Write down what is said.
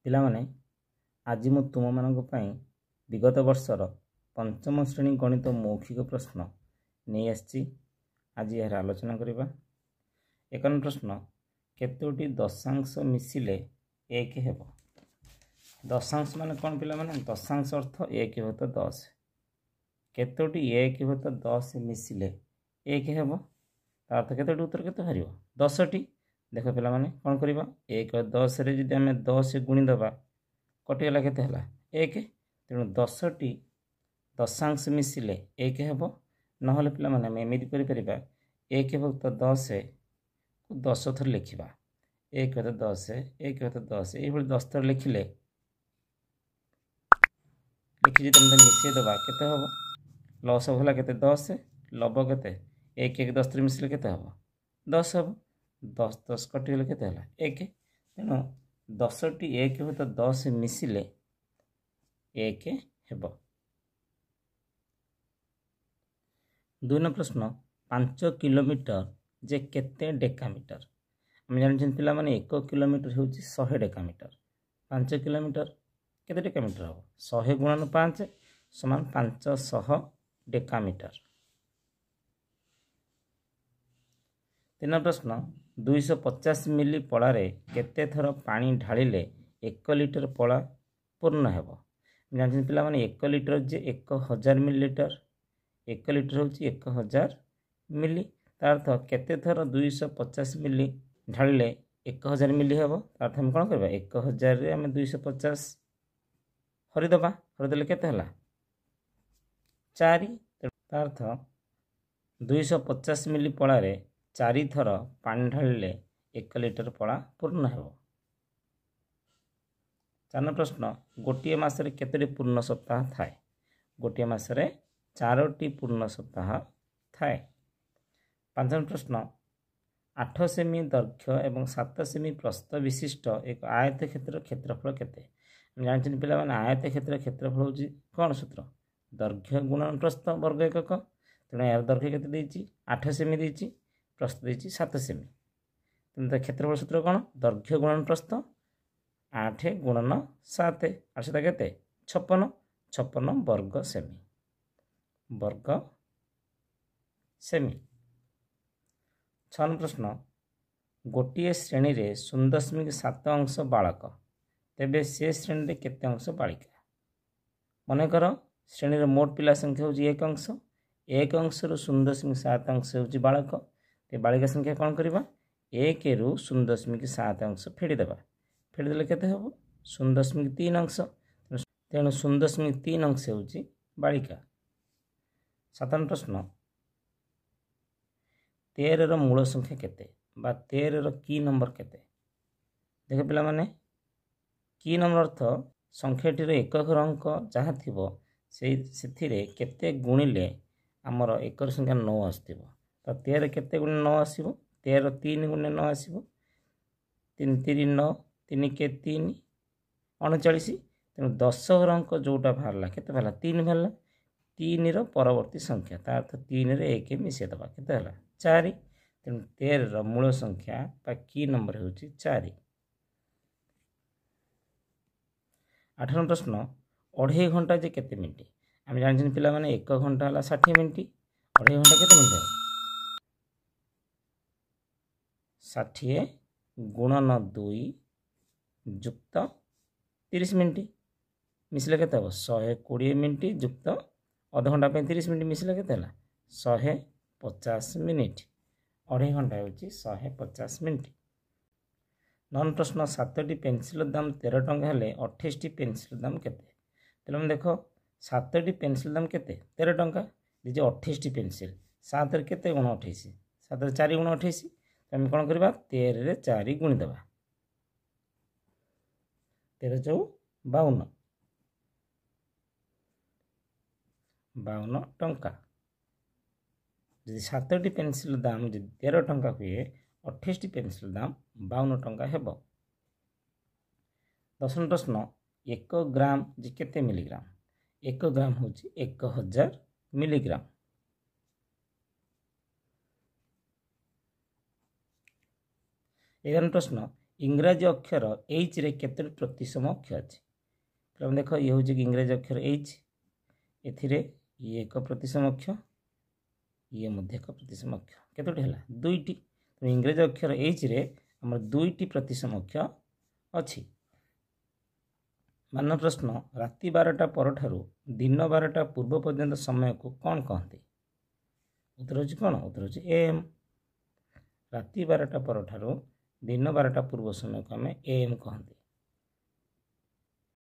ପିଲାମାନେ ଆଜି ମୁଁ ତୁମମାନଙ୍କ ପାଇଁ ବିଗତ ବର୍ଷର ପଞ୍ଚମ ଶ୍ରେଣୀ ଗଣିତ ମୌଖିକ ପ୍ରଶ୍ନ ନେଇ ଆସିଛି। ଆଜି ଏହାର ଆଲୋଚନା କରିବା। 51 ପ୍ରଶ୍ନ, କେତୋଟି ଦଶାଂଶ ମିଶିଲେ 1 ହେବ? ଦଶାଂଶ ମାନେ କ'ଣ ପିଲାମାନେ? ଦଶାଂଶ ଅର୍ଥ 1/10। କେତୋଟି 1/10 ମିଶିଲେ 1 ହେବ? ତା ଅର୍ଥ କେତୋଟି? ଉତ୍ତର କେତେ ବାହାରିବ? 10ଟି। ଦେଖ ପିଲାମାନେ କ'ଣ କରିବା, 1/10ରେ ଯଦି ଆମେ 10 ଗୁଣିଦେବା କଟିଗଲା, କେତେ ହେଲା? 1। ତେଣୁ 10ଟି ଦଶାଂଶ ମିଶିଲେ 1 ହେବ। ନହେଲେ ପିଲାମାନେ ଆମେ ଏମିତି କରିପାରିବା, 1/10 କୁ 10 ଥର ଲେଖିବା। 1/10 1/10 ଏଇଭଳି 10 ଥର ଲେଖି ଯଦି ଆମେ ମିଶାଇଦେବା କେତେ ହେବ? ଲସବ ହେଲା କେତେ? 10। ଲବ କେତେ? 1 1 10 ଥର ମିଶିଲେ କେତେ ହେବ? 10 ହେବ। 10 10 କଟିଗଲେ କେତେ ହେଲା? 1। ତେଣୁ 10ଟି 1/10 ମିଶିଲେ 1 ହେବ। 2 ନମ୍ବର ପ୍ରଶ୍ନ, 5 କିଲୋମିଟର ଯେ କେତେ ଡେକାମିଟର? ଆମେ ଜାଣିଛନ୍ତି ପିଲାମାନେ 1 କିଲୋମିଟର ହେଉଛି 100 ଡେକାମିଟର। 5 କିଲୋମିଟର କେତେ ଡେକାମିଟର ହେବ? 100 ଗୁଣନ 5 ସମାନ 500 ଡେକାମିଟର। 3 ନମ୍ବର ପ୍ରଶ୍ନ, 250 ମିଲି ପଳାରେ କେତେ ଥର ପାଣି ଢାଳିଲେ 1 ଲିଟର ପଳା ପୂର୍ଣ୍ଣ ହେବ? ଆମେ ଜାଣିଛନ୍ତି ପିଲାମାନେ 1 ଲିଟର ଯେ 1000 ମିଲିଲିଟର। 1 ଲିଟର ହେଉଛି 1000 ମିଲି। ତା ଅର୍ଥ କେତେ ଥର 250 ମିଲି ଢାଳିଲେ 1000 ମିଲି ହେବ? ତା ଅର୍ଥ ଆମେ କ'ଣ କରିବା, 1000ରେ ଆମେ 250 ହରିଦେବା। ହରିଦେଲେ କେତେ ହେଲା? 4। ତା ଅର୍ଥ 250 ମିଲି ପଳାରେ 4 ଥର ପାଣି ଢାଳିଲେ 1 ଲିଟର ପଳା ପୂର୍ଣ୍ଣ ହେବ। 4 ନମ୍ବର ପ୍ରଶ୍ନ, ଗୋଟିଏ ମାସରେ କେତୋଟି ପୂର୍ଣ୍ଣ ସପ୍ତାହ ଥାଏ? ଗୋଟିଏ ମାସରେ 4ଟି ପୂର୍ଣ୍ଣ ସପ୍ତାହ ଥାଏ। 5 ନମ୍ବର ପ୍ରଶ୍ନ, 8 ସେମି ଦୈର୍ଘ୍ୟ ଏବଂ 7 ସେମି ପ୍ରସ୍ଥ ବିଶିଷ୍ଟ ଏକ ଆୟତକ୍ଷେତ୍ରର କ୍ଷେତ୍ରଫଳ କେତେ? ଆମେ ଜାଣିଛନ୍ତି ପିଲାମାନେ ଆୟତକ୍ଷେତ୍ରର କ୍ଷେତ୍ରଫଳ ହେଉଛି କ'ଣ ସୂତ୍ର? ଦୈର୍ଘ୍ୟ ଗୁଣନ ପ୍ରସ୍ଥ ବର୍ଗ ଏକକ। ତେଣୁ ଏହାର ଦୈର୍ଘ୍ୟ କେତେ ଦେଇଛି? 8 ସେମି ଦେଇଛି, ପ୍ରସ୍ଥ ଦେଇଛି 7 ସେମି। ତେଣୁ ତା କ୍ଷେତ୍ରଫଳ ସୂତ୍ର କ'ଣ? ଦୈର୍ଘ୍ୟ ଗୁଣନ ପ୍ରସ୍ଥ 8 ଗୁଣନ 7 ଆଉ ସେଟା କେତେ? 56। 56 ବର୍ଗ ସେମି। ବର୍ଗ ସେମି। 6 ନମ୍ବର ପ୍ରଶ୍ନ, ଗୋଟିଏ ଶ୍ରେଣୀରେ 0.7 ଅଂଶ ବାଳକ, ତେବେ ସେ ଶ୍ରେଣୀରେ କେତେ ଅଂଶ ବାଳିକା? ମନେକର ଶ୍ରେଣୀର ମୋଟ ପିଲା ସଂଖ୍ୟା ହେଉଛି 1 ଅଂଶ। 1 ଅଂଶରୁ 0.7 ଅଂଶ ହେଉଛି ବାଳକ। ତେବେ ବାଳିକା ସଂଖ୍ୟା କ'ଣ କରିବା? 1ରୁ 0.7 ଅଂଶ ଫେଡ଼ିଦେବା। ଫେଡ଼ିଦେଲେ କେତେ ହେବ? 0.3 ଅଂଶ। ତେଣୁ 0.3 ଅଂଶ ହେଉଛି ବାଳିକା। 7 ନମ୍ବର ପ୍ରଶ୍ନ, 13ର ମୂଳ ସଂଖ୍ୟା କେତେ ବା 13ର କି ନମ୍ବର କେତେ? ଦେଖ ପିଲାମାନେ, କି ନମ୍ବର ଅର୍ଥ ସଂଖ୍ୟାଟିର ଏକକର ଅଙ୍କ ଯାହା ଥିବ ସେଥିରେ କେତେ ଗୁଣିଲେ ଆମର ଏକର ସଂଖ୍ୟା 9 ଆସିଥିବ। ତ 13 କେତେ ଗୁଣିଲେ 9 ଆସିବ? 13 3 ଗୁଣିଲେ 9 ଆସିବ। 3 3 9, 3 କେ 3 39। ତେଣୁ 10ର ଅଙ୍କ ଯେଉଁଟା ବାହାରିଲା କେତେ ବାହାରିଲା? 3 ବାହାରିଲା। 3ର ପରବର୍ତ୍ତୀ ସଂଖ୍ୟା, ତା ଅର୍ଥ 3ରେ 1 ମିଶାଇଦେବା, କେତେ ହେଲା? 4। ତେଣୁ 13ର ମୂଳ ସଂଖ୍ୟା ବା କି ନମ୍ବର ହେଉଛି 4। 8 ନମ୍ବର ପ୍ରଶ୍ନ, 2.5 ଘଣ୍ଟା ଯେ କେତେ ମିନିଟ୍? ଆମେ ଜାଣିଛନ୍ତି ପିଲାମାନେ 1 ଘଣ୍ଟା ହେଲା 60 ମିନିଟ୍। 2.5 ଘଣ୍ଟା କେତେ ମିନିଟ୍ ହେବ? 60 ଗୁଣନ 2 ଯୁକ୍ତ 30 ମିନିଟ୍ ମିଶିଲେ କେତେ ହେବ? 120 ମିନିଟ୍ ଯୁକ୍ତ ଅଧଘଣ୍ଟା ପାଇଁ 30 ମିନିଟ୍ ମିଶିଲେ କେତେ ହେଲା? 150 ମିନିଟ୍। 2.5 ଘଣ୍ଟା ହେଉଛି 150 ମିନିଟ୍। 9 ପ୍ରଶ୍ନ, 7ଟି ପେନସିଲର ଦାମ 13 ଟଙ୍କା ହେଲେ 28ଟି ପେନସିଲର ଦାମ କେତେ? ତାହେଲେ ଦେଖ, 7ଟି ପେନସିଲ ଦାମ କେତେ? 13 ଟଙ୍କା। ଯେ 28ଟି ପେନସିଲ, 7ରେ କେତେ ଗୁଣ 28? 7ରେ 4 ଗୁଣ 28। ଆମେ କ'ଣ କରିବା? 13ରେ 4 ଗୁଣିଦେବା। 13 ଚଉ 52। 52 ଟଙ୍କା। ଯଦି 7ଟି ପେନସିଲ ଦାମ ଯଦି 13 ଟଙ୍କା ହୁଏ, 28ଟି ପେନସିଲ ଦାମ 52 ଟଙ୍କା ହେବ। 10 ନମ୍ବର ପ୍ରଶ୍ନ, 1 ଗ୍ରାମ ଯେ କେତେ ମିଲିଗ୍ରାମ? 1 ଗ୍ରାମ ହେଉଛି 1000 ମିଲିଗ୍ରାମ। 11 ପ୍ରଶ୍ନ, इंग्राजी अक्षर एच रे केतोटी प्रतिसम अक्षर अच्छे प्रथम देख ये हूँ कि इंग्राजी अक्षर एच एथिरे ये एक प्रतिसम अक्षर ये मध्य एक प्रतिसम अक्षर केतोटी है दुईटी तो इंग्राजी अक्षर एच रे आम दुईटी प्रतिसम अक्षर अच्छी मान प्रश्न राति 12टा परठारु दिन 12टा पूर्व पर्यंत समय को कौन कहते उत्तर होची कौन उत्तर होची एम राति 12टा परठारु दिन 12टा पूर्व समय को आम एम कहते